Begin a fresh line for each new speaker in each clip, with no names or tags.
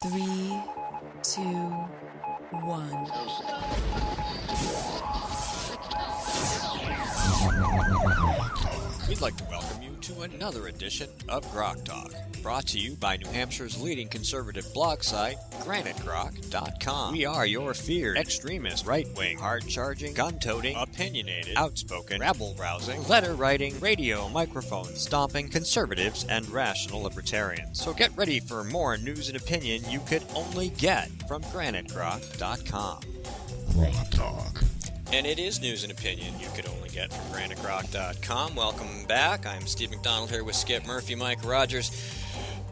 3, 2, 1.
We'd like to welcome you to another edition of Grok Talk, brought to you by New Hampshire's leading conservative blog site, granitegrok.com. We are your feared, extremist, right-wing, hard-charging, gun-toting, opinionated, outspoken, rabble-rousing, letter-writing, radio microphone stomping conservatives and rational libertarians. So get ready for more news and opinion you could only get from granitegrok.com.
Grok Talk.
And it is news and opinion you could only get from granitegrok.com. Welcome back. I'm Steve McDonald here with Skip Murphy, Mike Rogers,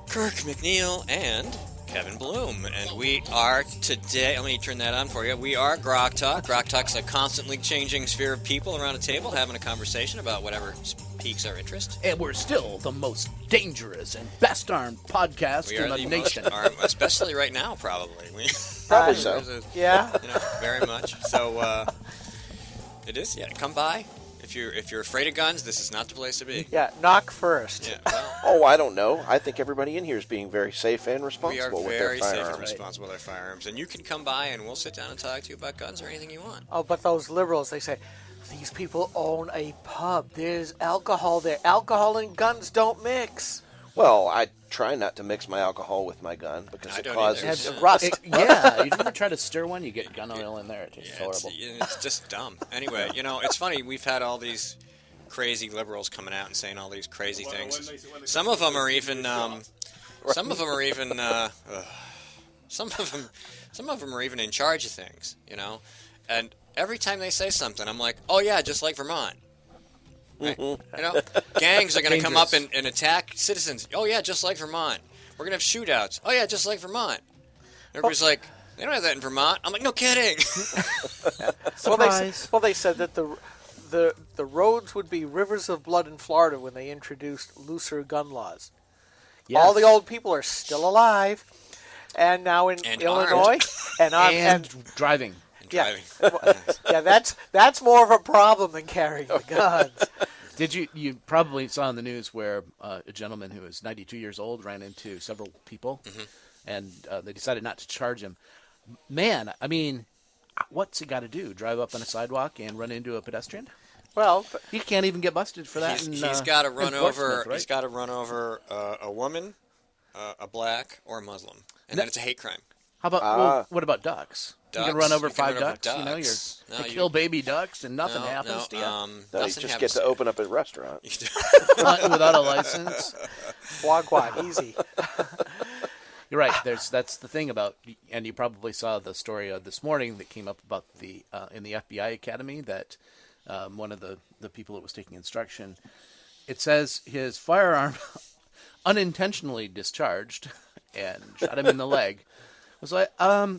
Kirk McNeil, and Kevin Bloom. And we are today, let me turn that on for you. We are Grok Talk. Grok Talk's a constantly changing sphere of people around a table having a conversation about whatever piques our interest.
And we're still the most dangerous and best armed podcast in the nation.
Especially right now, probably.
Probably so.
Yeah. Very much. So, it is, yeah. Come by. If you're afraid of guns, this is not the place to be.
Yeah, knock first.
Yeah, well,
oh, I don't know. I think everybody in here is being very safe and responsible with their
We are very
firearms.
safe and responsible with our firearms. And you can come by and we'll sit down and talk to you about guns or anything you want.
Oh, but those liberals, they say, these people own a pub. There's alcohol there. Alcohol and guns don't mix.
Well, I try not to mix my alcohol with my gun because it causes
rust.
Yeah, you ever try to stir one? You get gun oil in there. It's just horrible.
It's just dumb. Anyway, it's funny. We've had all these crazy liberals coming out and saying all these crazy things. Some of them are even. Some of them are even in charge of things. And every time they say something, I'm like, oh yeah, just like Vermont. Right? Gangs are going to come up and attack citizens. Oh, yeah, just like Vermont. We're going to have shootouts. Oh, yeah, just like Vermont. Everybody's like, they don't have that in Vermont. I'm like, no kidding.
Well, they said that the roads would be rivers of blood in Florida when they introduced looser gun laws. Yes. All the old people are still alive, and now in Illinois,
and driving.
Yeah, that's more of a problem than carrying the guns.
Did you probably saw in the news where a gentleman who was 92 years old ran into several people, and they decided not to charge him. Man, I mean, what's he got to do? Drive up on a sidewalk and run into a pedestrian?
Well,
he can't even get busted for that.
He's got to run over. Right? He's got to run over a woman, a black, or a Muslim, and then it's a hate crime.
How about what about ducks?
You
can run over 5 ducks. You kill baby ducks and nothing happens to you.
No, you just get to open up a restaurant
without a license.
Wagwan, easy.
You're right. That's the thing about, and you probably saw the story this morning that came up about in the FBI Academy that one of the people that was taking instruction, it says his firearm unintentionally discharged and shot him in the leg. I was like,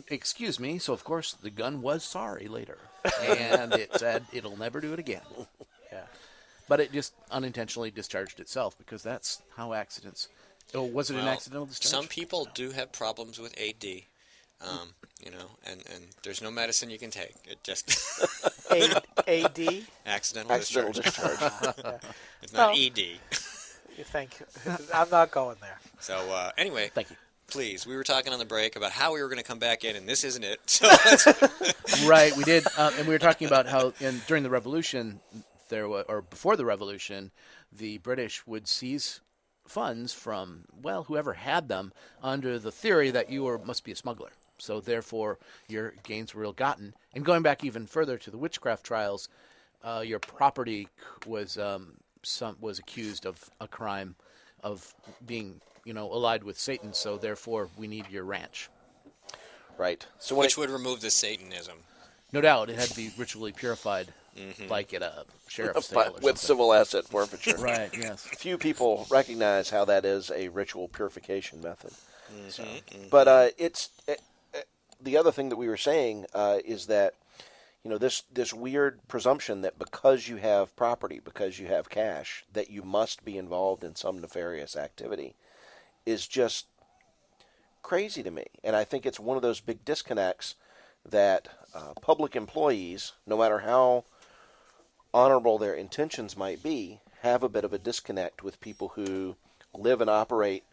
excuse me. So, of course, the gun was sorry later. And it said it'll never do it again. Yeah. But it just unintentionally discharged itself because that's how accidents... Oh, was it an accidental discharge?
Some people do have problems with AD, and there's no medicine you can take. It just...
AD?
Accidental discharge. It's not ED.
Thank you. I'm not going there.
So, anyway...
Thank you.
Please, we were talking on the break about how we were going to come back in, and this isn't it. So
right, we did, and we were talking about how during the Revolution, or before the Revolution, the British would seize funds from, whoever had them, under the theory that you must be a smuggler. So therefore, your gains were ill-gotten. And going back even further to the Witchcraft Trials, your property was accused of a crime of being allied with Satan, so therefore we need your ranch.
Right. So
which would remove the Satanism.
No doubt. It had to be ritually purified, like at a sheriff's sale or
with civil asset forfeiture.
Right, yes.
Few people recognize how that is a ritual purification method. But it's the other thing that we were saying is that this weird presumption that because you have property, because you have cash, that you must be involved in some nefarious activity is just crazy to me. And I think it's one of those big disconnects that public employees, no matter how honorable their intentions might be, have a bit of a disconnect with people who live and operate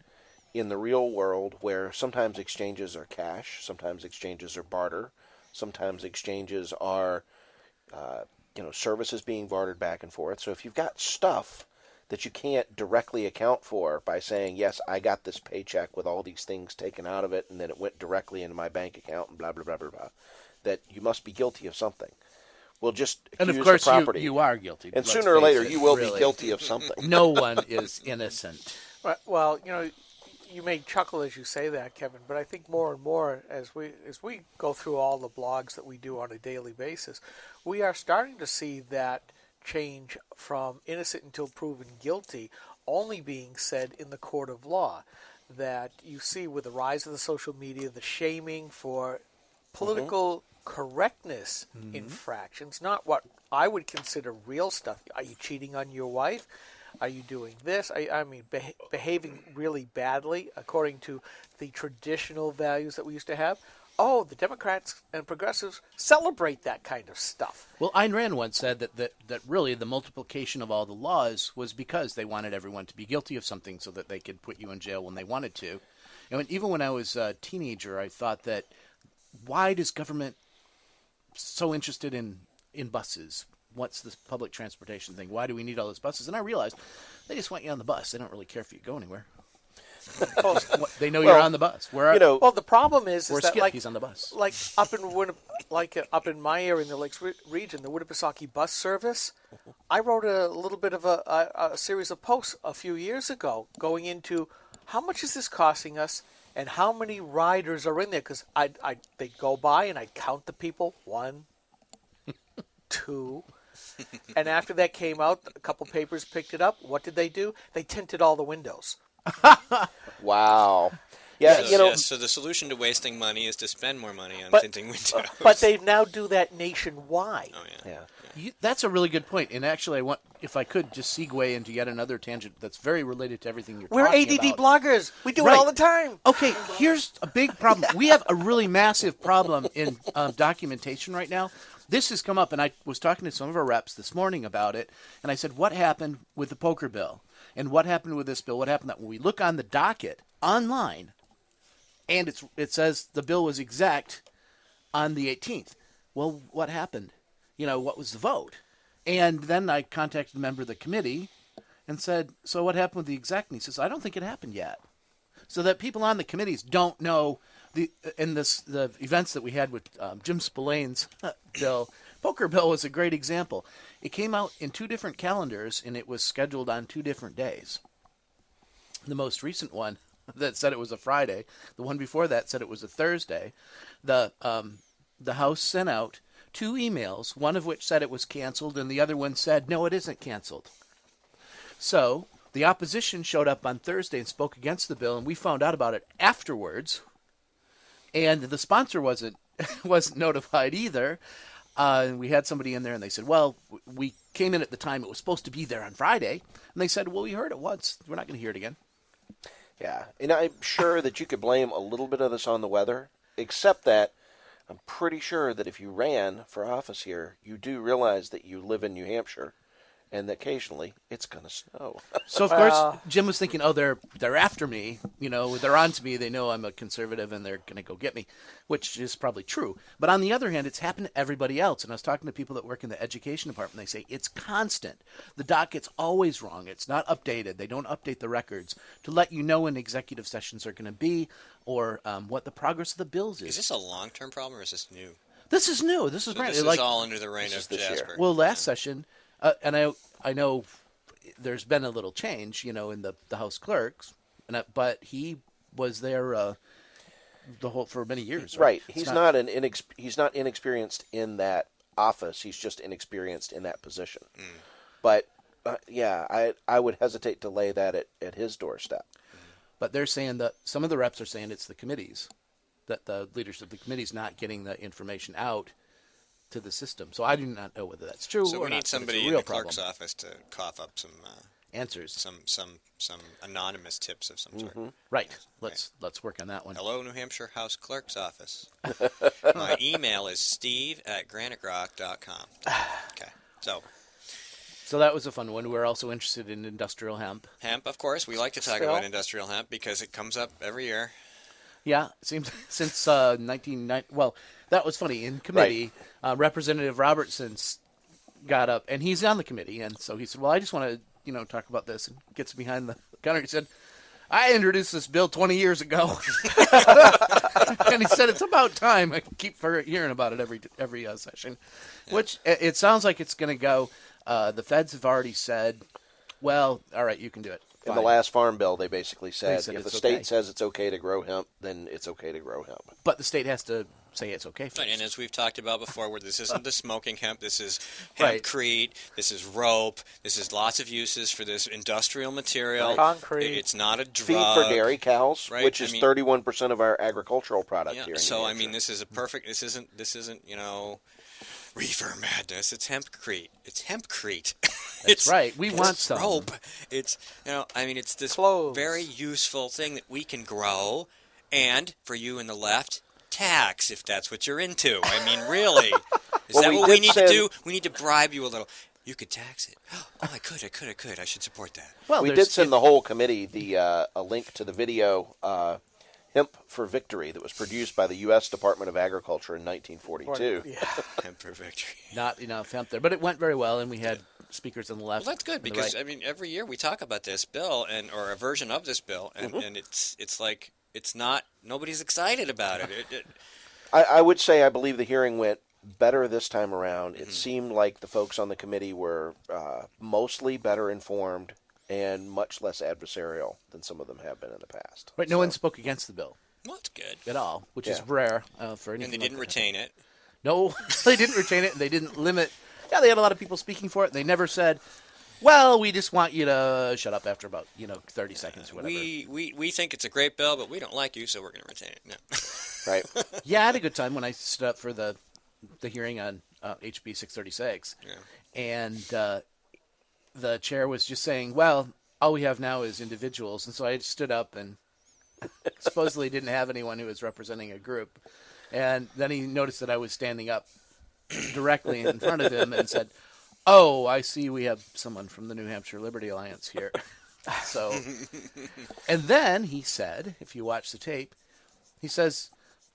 in the real world where sometimes exchanges are cash, sometimes exchanges are barter, sometimes exchanges are services being bartered back and forth. So if you've got stuff that you can't directly account for by saying, yes, I got this paycheck with all these things taken out of it, and then it went directly into my bank account, and blah, blah, blah, blah, blah, that you must be guilty of something. We'll just accuse
and of course
the property.
You are guilty.
And sooner or later, you will be guilty of something.
No one is innocent.
Well, you may chuckle as you say that, Kevin, but I think more and more as we go through all the blogs that we do on a daily basis, we are starting to see that change from innocent until proven guilty only being said in the court of law. That you see with the rise of the social media, the shaming for political correctness infractions, not what I would consider real stuff. Are you cheating on your wife? Are you doing this? I mean, behaving really badly according to the traditional values that we used to have. Oh, the Democrats and progressives celebrate that kind of stuff.
Well, Ayn Rand once said that really the multiplication of all the laws was because they wanted everyone to be guilty of something so that they could put you in jail when they wanted to. And even when I was a teenager, I thought that why does government so interested in buses? What's this public transportation thing? Why do we need all those buses? And I realized they just want you on the bus. They don't really care if you go anywhere. They know you're on the bus.
Well, the problem is that
Skip, he's on the bus.
Like up in my area in the Lakes region, the Winnipesaukee bus service. I wrote a little bit of a series of posts a few years ago going into how much is this costing us and how many riders are in there, because they'd go by and I'd count the people, 1, 2. And after that came out, a couple papers picked it up. What did they do? They tinted all the windows.
Wow. Yeah,
yes, so the solution to wasting money is to spend more money on tinting windows.
But they now do that nationwide.
Oh, yeah.
That's a really good point. And actually, I want, if I could, just segue into yet another tangent that's very related to everything you're talking about.
We're ADD bloggers. We do it all the time.
Okay, here's a big problem. We have a really massive problem in documentation right now. This has come up, and I was talking to some of our reps this morning about it, and I said, what happened with the poker bill? And what happened with this bill? What happened that when we look on the docket online, and it says the bill was exec on the 18th. Well, what happened? What was the vote? And then I contacted a member of the committee and said, so what happened with the exec? And he says, I don't think it happened yet. So that people on the committees don't know the events that we had with Jim Spillane's bill. Poker bill was a great example. It came out in 2 different calendars, and it was scheduled on 2 different days. The most recent one that said it was a Friday. The one before that said it was a Thursday. The House sent out 2 emails, one of which said it was canceled, and the other one said, no, it isn't canceled. So the opposition showed up on Thursday and spoke against the bill, and we found out about it afterwards. And the sponsor wasn't notified either. We had somebody in there, and they said, well, we came in at the time it was supposed to be there on Friday. And they said, well, we heard it once. We're not going to hear it again.
Yeah, and I'm sure that you could blame a little bit of this on the weather, except that I'm pretty sure that if you ran for office here, you do realize that you live in New Hampshire, and that occasionally it's going to snow.
So, of course, Jim was thinking, oh, they're after me. They're on to me. They know I'm a conservative, and they're going to go get me, which is probably true. But on the other hand, it's happened to everybody else. And I was talking to people that work in the education department. They say it's constant. The docket's always wrong. It's not updated. They don't update the records to let you know when executive sessions are going to be or what the progress of the bills is.
Is this a long-term problem, or is this new?
This is new. This is brand new.
This is all under the reign of Jasper.
Well, last session... and I know there's been a little change, in the House clerks, but he was there for many years.
Right. He's not inexperienced in that office. He's just inexperienced in that position. But I would hesitate to lay that at his doorstep.
But they're saying that some of the reps are saying it's the committees, that the leaders of the committees not getting the information out to the system. So I do not know whether that's true or not.
So we need somebody in the clerk's office to cough up some
answers,
some anonymous tips of some sort.
Right. Let's work on that one.
Hello, New Hampshire House Clerk's Office. My email is steve@graniterock.com. Okay. So
So that was a fun one. We're also interested in industrial hemp.
Hemp, of course. We like to talk about industrial hemp because it comes up every year.
Yeah, it seems since 1990. Well, that was funny. In committee, Representative Robertson got up, and he's on the committee, and so he said, "Well, I just want to, talk about this," and gets behind the counter. He said, "I introduced this bill 20 years ago," and he said, "It's about time." I keep hearing about it every session, which it sounds like it's going to go. The feds have already said, "Well, all right, you can do it."
In the last farm bill, they basically said if the state
okay.
says it's okay to grow hemp, then it's okay to grow hemp.
But the state has to say it's okay first.
Right, and as we've talked about before, where this isn't the smoking hemp, this is hempcrete, this is rope, this is lots of uses for this industrial material.
Concrete.
It's not a drug.
Feed for dairy cows,
right?
which is 31% of our agricultural product here in New Hampshire.
This is a perfect. This isn't reefer madness. It's hempcrete. It's hempcrete.
That's right. We want some
rope. It's it's this
clothes.
Very useful thing that we can grow, and for you in the left, tax if that's what you're into. I mean, really, is that what we need to do? We need to bribe you a little. You could tax it. Oh, I could. I should support that.
Well, we did send the whole committee a link to the video. Hemp for Victory that was produced by the U.S. Department of Agriculture in 1942.
Yeah.
Hemp for Victory.
Not enough hemp there, but it went very well, and we had speakers on the left.
Well, that's good because every year we talk about this bill or a version of this bill, and it's like it's not nobody's excited about it.
I would say I believe the hearing went better this time around. It seemed like the folks on the committee were mostly better informed and much less adversarial than some of them have been in the past.
Right, no one spoke against the bill.
Well, that's good.
At all, which is rare for anything.
And they didn't retain it.
No, they didn't retain it, and they didn't limit. Yeah, they had a lot of people speaking for it, and they never said, well, we just want you to shut up after about 30 seconds or whatever.
We think it's a great bill, but we don't like you, so we're going to retain it. No.
Right.
Yeah, I had a good time when I stood up for the hearing on HB 636.
Yeah.
And the chair was just saying, well, all we have now is individuals. And so I stood up and supposedly didn't have anyone who was representing a group. And then he noticed that I was standing up directly in front of him and said, oh, I see we have someone from the New Hampshire Liberty Alliance here. So, and then he said, if you watch the tape, he says,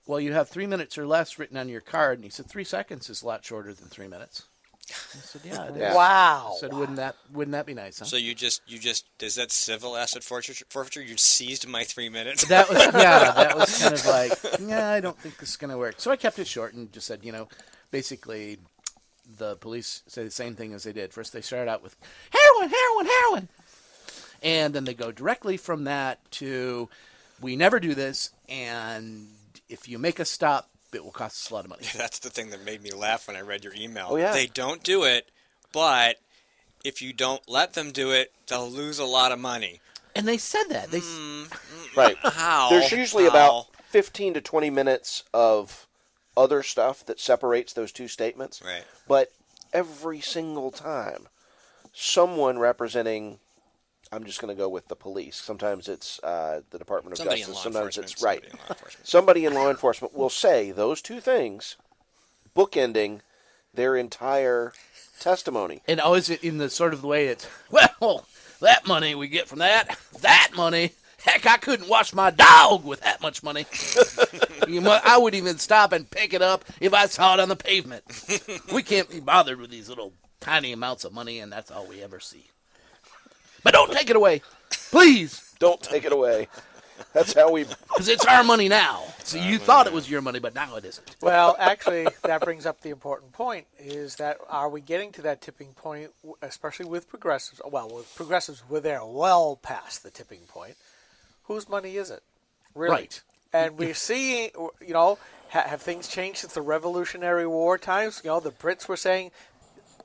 well, you have 3 minutes or less written on your card. And he said, 3 seconds is a lot shorter than 3 minutes. I said, yeah, it is.
Wow.
I said, wouldn't that be nice, huh?
So you just is that civil asset forfeiture? You seized my 3 minutes?
That was kind of like, I don't think this is going to work. So I kept it short and just said, basically the police say the same thing as they did. First they started out with heroin. And then they go directly from that to, we never do this, and if you make us stop, it will cost us a lot of money.
That's the thing that made me laugh when I read your email.
Oh, yeah.
They don't do it, but if you don't let them do it, they'll lose a lot of money.
And they said that.
Right.
How?
There's usually about 15 to 20 minutes of other stuff that separates those two statements.
Right.
But every single time, someone representing, I'm just going to go with the police. Sometimes it's the Department of Justice. Sometimes it's somebody in law enforcement will say those two things, bookending their entire testimony.
And always in the sort of the way it's, well, that money we get from that money, heck, I couldn't wash my dog with that much money. I wouldn't even stop and pick it up if I saw it on the pavement. We can't be bothered with these little tiny amounts of money, and that's all we ever see. But don't take it away. Please.
Don't take it away. That's how we...
Because it's our money now. So you thought it was your money, but now it isn't.
Well, actually, that brings up the important point, is that are we getting to that tipping point, especially with progressives? Well, with progressives, they're well past the tipping point. Whose money is it? Really?
Right.
And we're seeing, have things changed since the Revolutionary War times? The Brits were saying,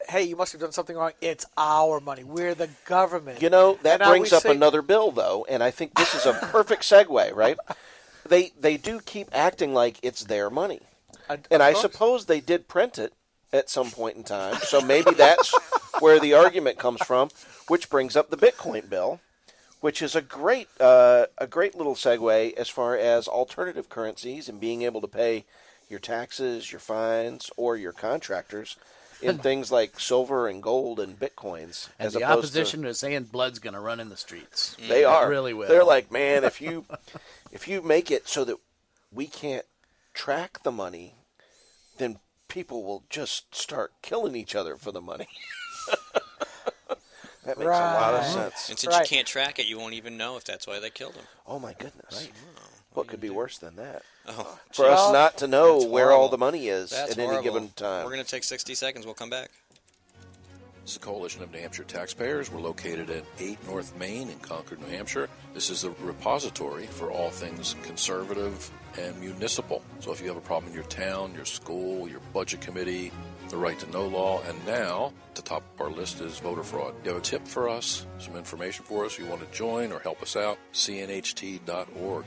hey, you must have done something wrong. It's our money. We're the government.
That brings up another bill, though, and I think this is a perfect segue, right? They do keep acting like it's their money. And I suppose they did print it at some point in time, so maybe that's where the argument comes from, which brings up the Bitcoin bill, which is a great little segue as far as alternative currencies and being able to pay your taxes, your fines, or your contractors in things like silver and gold and bitcoins.
And the opposition is saying blood's going to run in the streets.
They are.
Really will.
They're like, man, if you make it so that we can't track the money, then people will just start killing each other for the money. That makes a lot of sense.
And since you can't track it, you won't even know if that's why they killed him.
Oh, my goodness.
Right.
What could be worse than that?
Oh,
for us not to know where
horrible.
all the money is
That's
at
horrible.
any given time.
We're going to take 60 seconds. We'll come back.
This is the Coalition of New Hampshire Taxpayers. We're located at 8 North Main in Concord, New Hampshire. This is a repository for all things conservative and municipal. So if you have a problem in your town, your school, your budget committee, the right to know law, and now at the top of our list is voter fraud. You have a tip for us, some information for us, you want to join or help us out, cnht.org.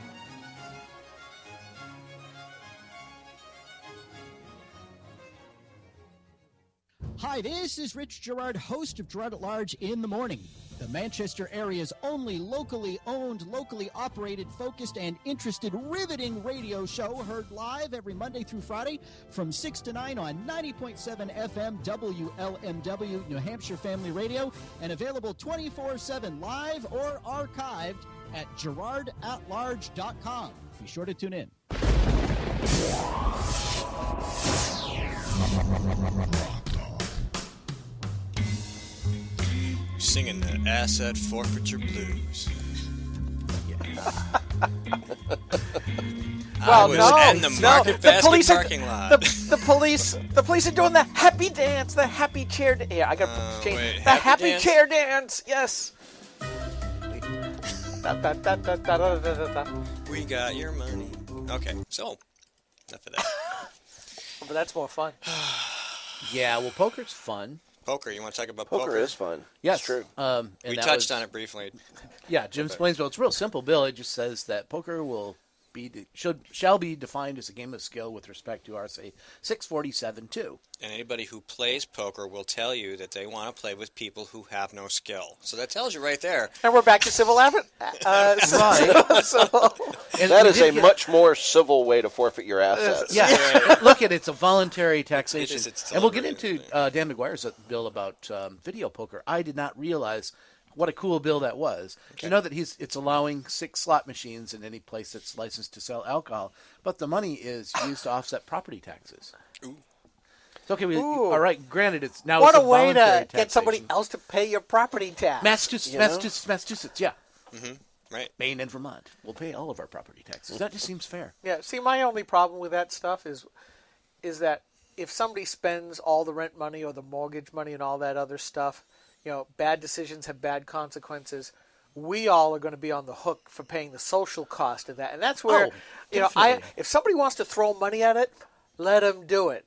Hi, this is Rich Gerard, host of Gerard at Large in the Morning, the Manchester area's only locally owned, locally operated, focused, and interested, riveting radio show, heard live every Monday through Friday from 6 to 9 on 90.7 FM WLMW, New Hampshire Family Radio, and available 24/7 live or archived at gerardatlarge.com. Be sure to tune in.
Singing the asset forfeiture blues.
Well,
in the market basket parking lot.
The police are doing the happy dance, the happy chair. Yeah, I got to change
wait,
the happy
dance?
chair dance. Yes.
We got your money. Okay, so enough of that.
But that's more fun.
Yeah, well, poker's fun.
Poker, you want to talk about
Poker
poker?
is fun.
Yes.
It's true.
And
We
that
touched
was-
on it briefly.
Yeah, Jim explains. Well, it's real simple, Bill. It just says that poker shall be defined as a game of skill with respect to RSA 647-2.
And anybody who plays poker will tell you that they want to play with people who have no skill. So that tells you right there.
And we're back to civil
Right. And
That
we
is
did
a
get-
much more civil way to forfeit your assets.
Yeah, look at it's a voluntary taxation,
It is, it's
and we'll get into
deliberate.
Dan McGuire's bill about video poker. I did not realize what a cool bill that was. You know that it's allowing 6 slot machines in any place that's licensed to sell alcohol, but the money is used to offset property taxes.
Ooh.
It's okay.
Ooh.
All right. Granted, it's now
What
it's
a way to
voluntary
get somebody
taxation.
else to pay your property tax.
Massachusetts. Yeah.
Right.
Maine and Vermont will pay all of our property taxes. That just seems fair.
Yeah. See, my only problem with that stuff is that if somebody spends all the rent money or the mortgage money and all that other stuff, bad decisions have bad consequences. We all are going to be on the hook for paying the social cost of that, and that's where
definitely.
if somebody wants to throw money at it, let them do it.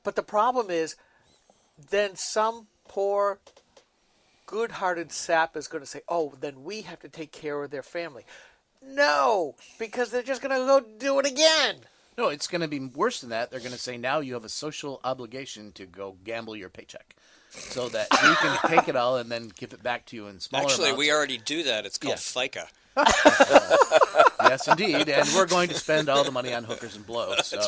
But the problem is, then some poor, good-hearted sap is going to say, "Oh, then we have to take care of their family." No, because they're just going to go do it again.
No, it's going to be worse than that. They're going to say now you have a social obligation to go gamble your paycheck, so that you can take it all and then give it back to you in smaller
Actually,
amounts.
we already do that. It's called
Yeah.
FICA.
Yes, indeed, and we're going to spend all the money on hookers and blows. So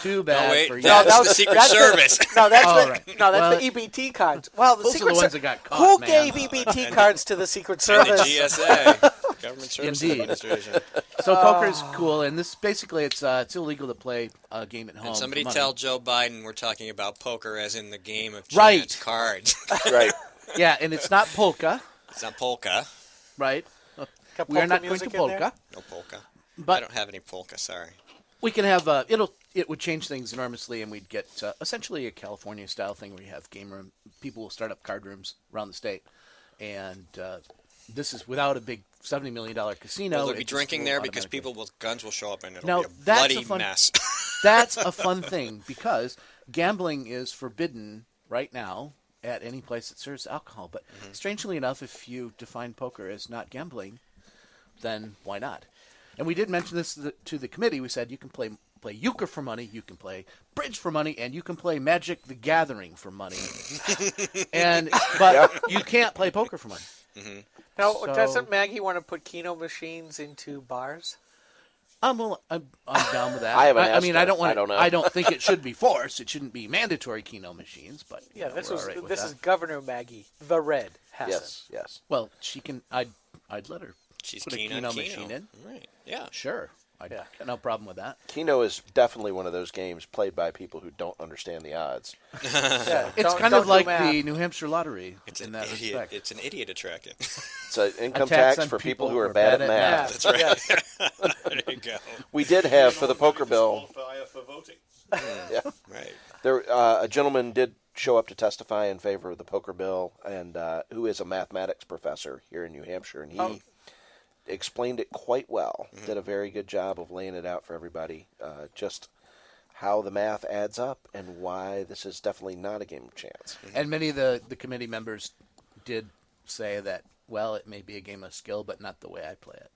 too bad
No, wait,
for you.
that's the Secret Service.
No, that's
All right.
no, that's
Well,
the EBT cards. Well, the
those are
Secret
the ones
Ser-
that got caught,
Who
man.
gave EBT cards to the Secret
And the
Service?
GSA, Government Service
Indeed.
Administration.
So poker's cool, and this basically it's illegal to play a game at home.
And somebody
for money.
tell Joe Biden we're talking about poker as in the game of chance
Right.
cards.
Right.
Yeah, and it's not polka,
It's not polka.
right?
Got
We are
polka
not going
music
to
in there?
polka,
No polka. I
but
don't have any polka, sorry.
we can have it would change things enormously, and we'd get essentially a California style thing where you have game room. People will start up card rooms around the state, and this is without a big $70 million casino.
Will there be
It just
drinking
will
there because
automatically-
people with guns will show up and it'll
Now,
be a
that's
bloody
a fun-
mess.
That's a fun thing because gambling is forbidden right now at any place that serves alcohol. But strangely enough, if you define poker as not gambling, then why not? And we did mention this to the committee. We said you can play euchre for money, you can play bridge for money, and you can play Magic the Gathering for money. But you can't play poker for money.
Now,
So-
doesn't Maggie want to put Keno machines into bars?
I'm down with that.
I haven't
I
asked
mean,
her.
I don't want.
I don't know.
I don't think it should be forced. It shouldn't be mandatory Keno machines. But
Yeah,
you know,
this
we're
was
all right with
this
that.
is Governor Maggie, the Red Hassan.
Yes.
Well, she can. I'd let her
She's
put a
keen
Keno
on
machine in.
Right. Yeah.
Sure, I got no problem with that.
Keno is definitely one of those games played by people who don't understand the odds.
Yeah,
It's kind
don't
of like
do math.
the New Hampshire lottery
It's
in
an
that
idiot.
respect.
It's an idiot attraction.
It's an income
A tax
tax
on
for people who
who
are bad at math.
That's right.
Yes.
There you go.
We did have for the poker bill.
For voting.
Yeah,
Right.
there a gentleman did show up to testify in favor of the poker bill, and who is a mathematics professor here in New Hampshire, and he explained it quite well. Did a very good job of laying it out for everybody, just how the math adds up and why this is definitely not a game of chance.
And many of the committee members did say that, well, it may be a game of skill, but not the way I play it.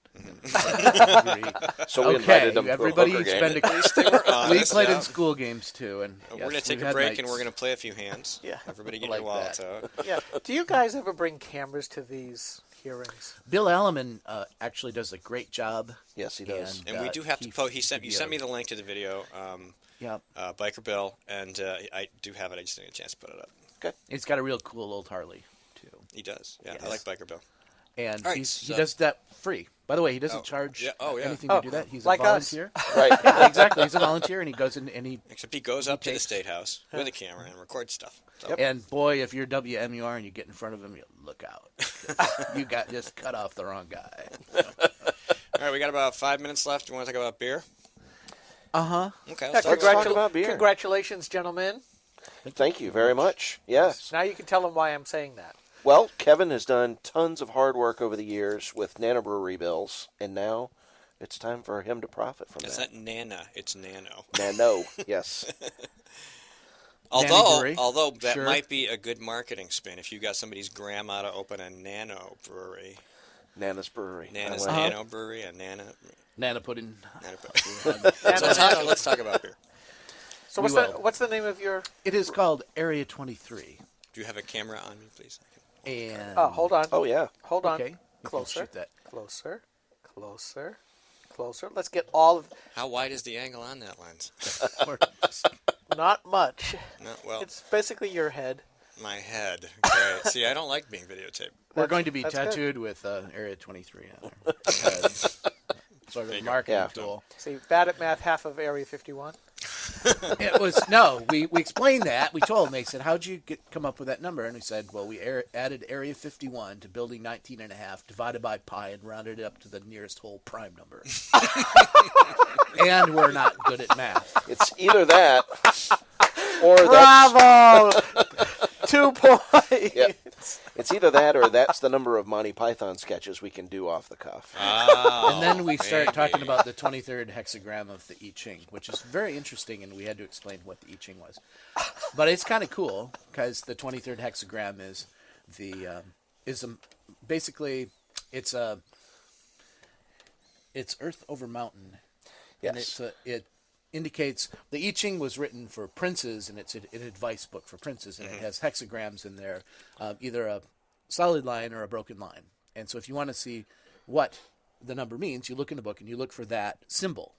So we invited them
everybody
to a poker game.
spend
At least they were
We
honest.
played
Yeah.
in school games too, and
We're
yes,
going to take
we've
a
had
break
nights.
and we're going to play a few hands.
Yeah.
Everybody get
Like
your wallets
that.
out.
Yeah. Do you guys ever bring cameras to these hearings?
Bill Elliman actually does a great job.
Yes, he does.
And we do have to post. You sent me the link to the video,
Yeah,
Biker Bill, and I do have it. I just didn't get a chance to put it up.
he's got a real cool old Harley too,
He does. Yeah,
Yes.
I like Biker Bill.
and
All right,
he
so-
does that free. By the way, he doesn't
Oh,
charge
yeah. Oh, yeah.
anything
Oh,
to do that. He's
like
a
us.
volunteer.
Right.
Yeah, exactly. He's a volunteer, and he goes in and he.
Except he goes up to the
takes-
State House with a camera and records stuff. So,
And boy, if you're WMUR and you get in front of him, you look out. You got just cut off the wrong guy.
All right, we got about 5 minutes left. Do you want to talk about beer?
Uh-huh.
Okay,
Yeah,
let's talk about
talk about beer.
Congratulations, gentlemen.
Thank you very much. Yes.
Now you can tell them why I'm saying that.
Well, Kevin has done tons of hard work over the years with Nano Brewery bills, and now it's time for him to profit from
It's
that.
not Nana, it's Nano.
Nano, yes.
Although that
Sure.
might be a good marketing spin if you got somebody's grandma to open a Nano brewery.
Nana's Brewery.
Nana's
I like it.
Nano brewery, a Nana.
Nana pudding.
So let's talk about beer.
So
We will.
what's the name of your?
It is called Area 23.
Do you have a camera on me, please?
And
Oh, hold on.
Oh, yeah.
Hold on.
Okay. You can
Closer.
shoot that.
Closer. Closer. Closer. Let's get all of.
How wide is the angle on that lens?
Not much.
No, well,
It's basically your head.
my head. Okay. See, I don't like being videotaped.
We're going to be
that's good.
tattooed with Area 23 on our head. Sort of a marketing
Yeah.
tool.
See, bad at math, half of Area 51.
It was no. We explained that. We told them. They said, "How'd you come up with that number?" And we said, "Well, we added Area 51 to building 19 and a half, divided by pi, and rounded it up to the nearest whole prime number." And we're not good at math.
It's either that or that's,
Bravo! 2 points.
yeah, it's either that or that's the number of Monty Python sketches we can do off the cuff.
And then we started talking about the 23rd hexagram of the I Ching, which is very interesting, and we had to explain what the I Ching was. But it's kind of cool because the 23rd hexagram is basically it's Earth over mountain.
Yes.
And it indicates the I Ching was written for princes, and it's an advice book for princes, and it has hexagrams in there, either a solid line or a broken line. And so if you want to see what the number means, you look in the book and you look for that symbol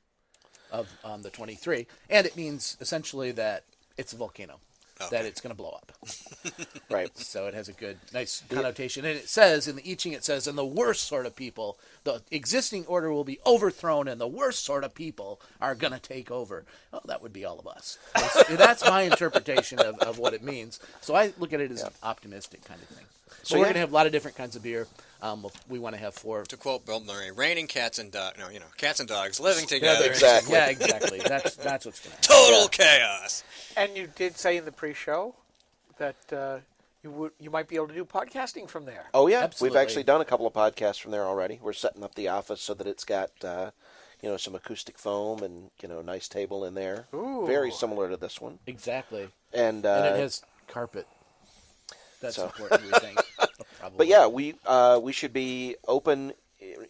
of the 23, and it means essentially that it's a volcano, that it's going to blow up.
Right.
So it has a good, nice connotation. And it says, in the I Ching, it says, and the worst sort of people, the existing order will be overthrown, and the worst sort of people are going to take over. Oh, that would be all of us. That's my interpretation of what it means. So I look at it as an optimistic kind of thing. So we're going to have a lot of different kinds of beer. We want to have 4.
To quote Bill Murray, raining cats and dogs. No, cats and dogs living together.
Exactly.
Yeah, exactly. That's what's going to happen.
Total chaos.
And you did say in the pre-show that you might be able to do podcasting from there.
Oh, yeah.
Absolutely.
We've actually done a couple of podcasts from there already. We're setting up the office so that it's got, some acoustic foam and, nice table in there.
Ooh.
Very similar to this one.
Exactly.
And
it has carpet. That's
so-
important, we think. Probably.
But yeah, we should be open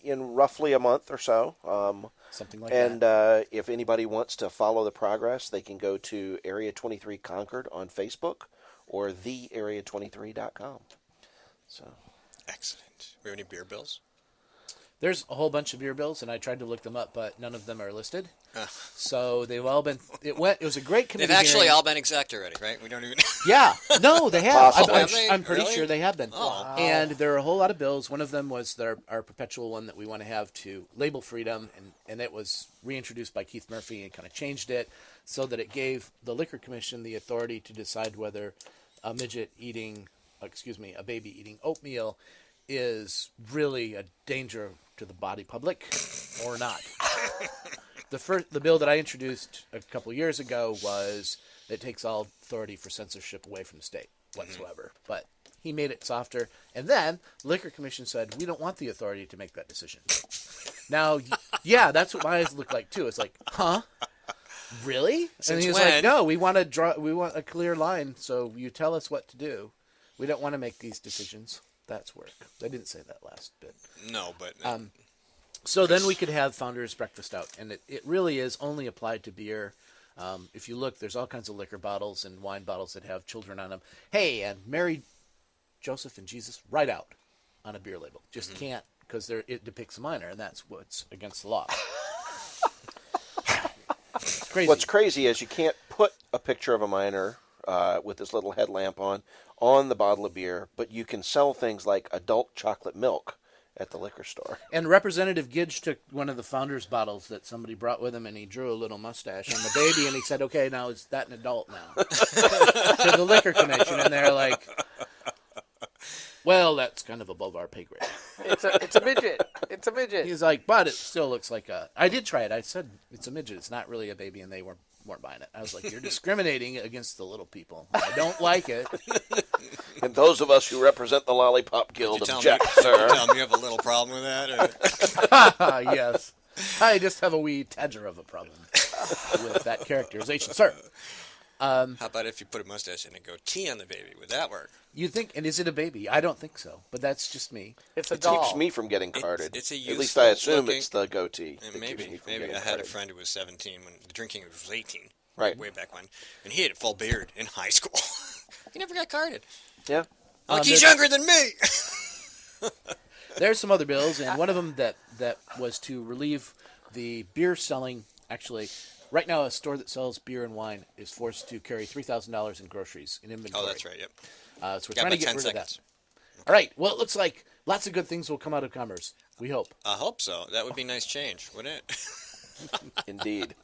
in roughly a month or so.
Something like
and
that.
if anybody wants to follow the progress, they can go to Area 23 Concord on Facebook or thearea23.com. So
Excellent. We have any beer bills?
There's a whole bunch of beer bills, and I tried to look them up, but none of them are listed. So they've all been. It was a great committee.
They've actually
hearing.
all been execed already, right? We don't even.
Yeah, no, they have. I'm pretty
Really?
sure they have been.
Oh. Wow.
And there are a whole lot of bills. One of them was our perpetual one that we want to have to label freedom, and it was reintroduced by Keith Murphy and kind of changed it so that it gave the Liquor Commission the authority to decide whether a baby eating oatmeal is really a danger to the body public or not. The bill that I introduced a couple years ago was it takes all authority for censorship away from the state whatsoever. But he made it softer. And then Liquor Commission said, we don't want the authority to make that decision. Now, yeah, that's what my eyes look like too. It's like, huh? Really? And he's like, no, we want a clear line, so you tell us what to do. We don't want to make these decisions. That's work. I didn't say that last bit.
No, but...
So then we could have Founders Breakfast Out, and it really is only applied to beer. If you look, there's all kinds of liquor bottles and wine bottles that have children on them. Hey, and Mary, Joseph, and Jesus, right out on a beer label. Just can't, because it depicts a minor, and that's what's against the law. Crazy.
What's crazy is you can't put a picture of a minor with this little headlamp on the bottle of beer, but you can sell things like adult chocolate milk at the liquor store.
And Representative Gidge took one of the Founders bottles that somebody brought with him, and he drew a little mustache on the baby, and he said, okay, now is that an adult now? To the Liquor Commission, and they're like, well, that's kind of above our pay grade.
It's a midget. It's a midget.
He's like, but it still looks like I did try it. I said, it's a midget. It's not really a baby, and they weren't buying it. I was like, you're discriminating against the little people. I don't like it.
And those of us who represent the Lollipop Guild object, sir.
Tell me you have a little problem with that? Or?
Yes. I just have a wee tadger of a problem with that characterization, sir.
How about if you put a mustache and a goatee on the baby? Would that work?
You think, and is it a baby? I don't think so, but that's just me.
It's a
It
doll.
keeps me from getting carded.
It's a
At least I assume
looking,
it's the goatee.
Maybe I had a friend who was 17 when the drinking age was 18.
Right.
Way back when. And he had a full beard in high school. He never got carded.
Yeah.
Like, he's younger than me!
There's some other bills, and one of them that was to relieve the beer selling. Actually, right now, a store that sells beer and wine is forced to carry $3,000 in groceries in inventory.
Oh, that's right, yep.
So we're trying to get rid of that.
Okay.
All right. Well, it looks like lots of good things will come out of commerce. We hope.
I hope so. That would be nice change, wouldn't it?
Indeed.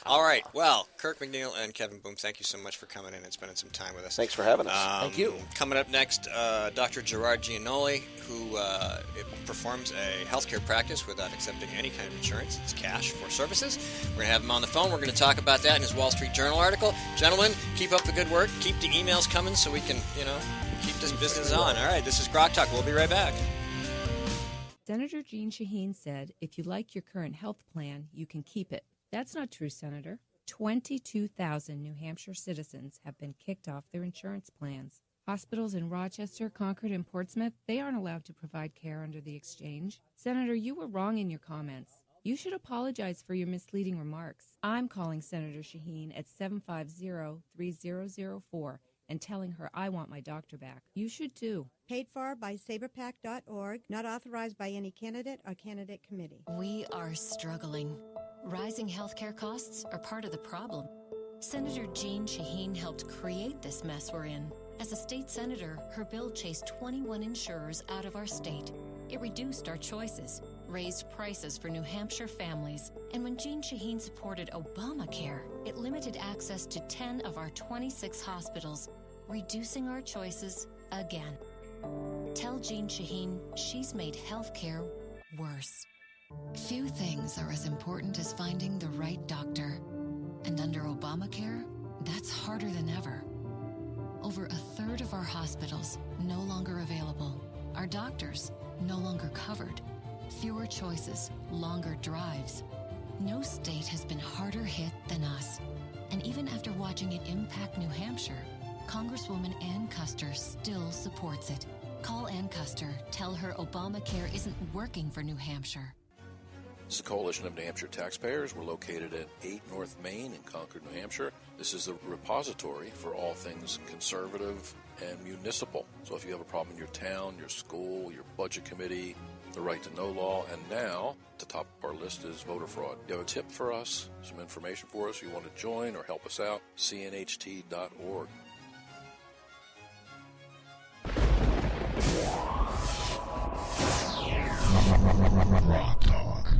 All right. well, Kirk McNeil and Kevin Boom, thank you so much for coming in and spending some time with us.
Thanks for having us.
Thank you.
Coming up next, Dr. Gerard Giannoli, who performs a healthcare practice without accepting any kind of insurance. It's cash for services. We're going to have him on the phone. We're going to talk about that in his Wall Street Journal article. Gentlemen, keep up the good work. Keep the emails coming so we can, keep this business on. All right, this is Grok Talk. We'll be right back.
Senator Jeanne Shaheen said, if you like your current health plan, you can keep it. That's not true, Senator. 22,000 New Hampshire citizens have been kicked off their insurance plans. Hospitals in Rochester, Concord, and Portsmouth, they aren't allowed to provide care under the exchange. Senator, you were wrong in your comments. You should apologize for your misleading remarks. I'm calling Senator Shaheen at 750-3004 and telling her I want my doctor back. You should too.
Paid for by saberpac.org, not authorized by any candidate or candidate committee.
We are struggling. Rising healthcare costs are part of the problem. Senator Jeanne Shaheen helped create this mess we're in. As a state senator, her bill chased 21 insurers out of our state. It reduced our choices, raised prices for New Hampshire families, and when Jeanne Shaheen supported Obamacare, it limited access to 10 of our 26 hospitals, reducing our choices again. Tell Jeanne Shaheen she's made healthcare worse. Few things are as important as finding the right doctor. And under Obamacare, that's harder than ever. Over a third of our hospitals no longer available. Our doctors no longer covered. Fewer choices, longer drives. No state has been harder hit than us. And even after watching it impact New Hampshire, Congresswoman Ann Custer still supports it. Call Ann Custer. Tell her Obamacare isn't working for New Hampshire.
This is a coalition of New Hampshire taxpayers. We're located at 8 North Main in Concord, New Hampshire. This is a repository for all things conservative and municipal. So if you have a problem in your town, your school, your budget committee, the right to know law, and now at the top of our list is voter fraud. You have a tip for us, some information for us, you want to join or help us out, cnht.org.
Rock Talk.